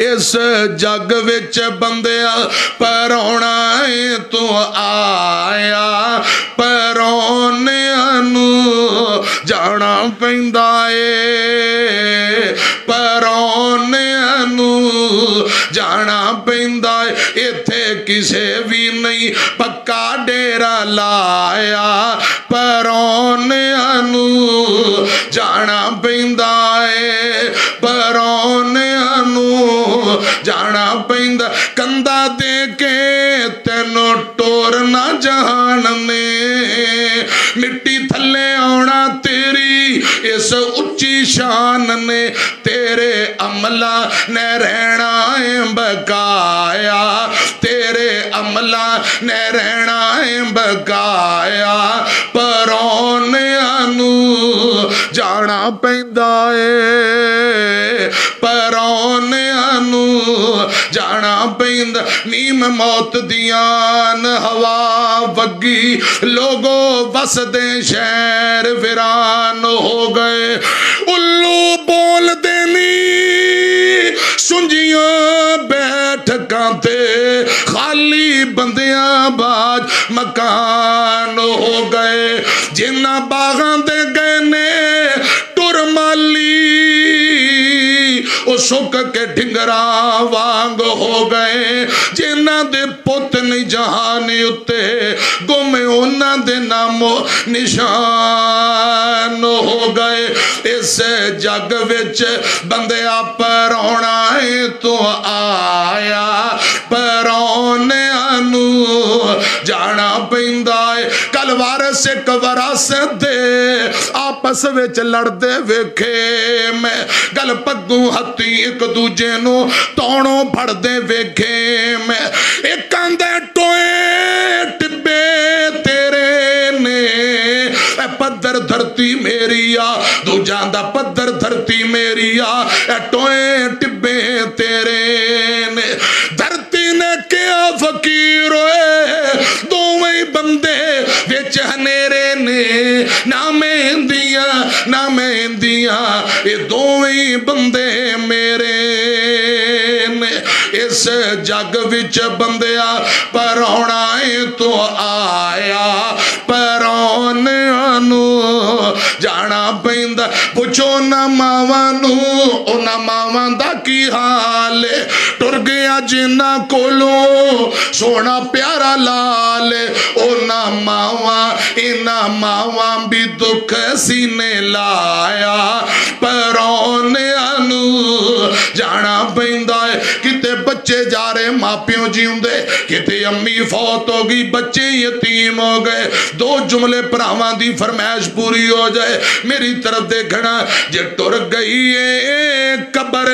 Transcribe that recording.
इस जग विच बंदिया परौना तू आया परौनिया नू जाना पैंदा ए परौनिया नू जाना पैंदा ए इत्थे किसे भी नहीं पक्का डेरा लाया परौनिया नू जाना पैंदा ए परौनिया नू जाना पैंदा कंधा दे के तेनों टोर ना जहान ने मिट्टी थले आना तेरी इस उच्ची शान ने तेरे अमला ने रहना है बकाया तेरे अमला ने रहना है बकाया परौनिया नू जाना पैंदा ए परौनिया नू जाना पैंदा नीम मौत दियान हवा वगी लोगो वसदे शहर वीरान हो गए उल्लू बोल देनी सुंजिया बैठकां ते खाली बंदियां बाज मकान हो गए जिन्ना बागां दे गए ने टुरमाली सुक के ढिंगरा वांग हो गए जिन्ना दे पुत नहीं जहानी उत्ते गुमे उन्ना दे नामो निशान हो गए इस जग विच बंदिया परौना तू आया परौनिया नू जाना पैंदा है कल वारस एक वरासत दे आपस विच लड़दे वेखे मैं गल पग्गू हत्ती एक दूजे नू तौणों फड़दे वेखे मैं एक आंदे टोए टिब्बे तेरे ने पत्थर धरती मेरी आ दूजा दा पत्थर धरती मेरी आ टोए टिब्बे तेरे ने धरती ने क्या फकीर होए दोवें बंदे विच हनेरे ने ना मेहंदियां ये दोवें बंदे मेरे ने इस जग विच बंदिया परौना तू आया परौनिया नू जाना पैंदा पुछो ना मावां नू उन्हां मावां दा की हाल टुर गया जिन्ना कोलों सोना प्यारा लाल उन्हां मावां इन्हां मावां भी दुख सीने लाया परौनिया नू जाना पैंदा है किते बच्चे जा रहे मापियों जीउंदे किते अम्मी फौत हो गई बच्चे यतीम हो गए दो जुमले भरावां दी फरमाइश पूरी हो जाए मेरी तरफ देखना जे टुर गई है कबर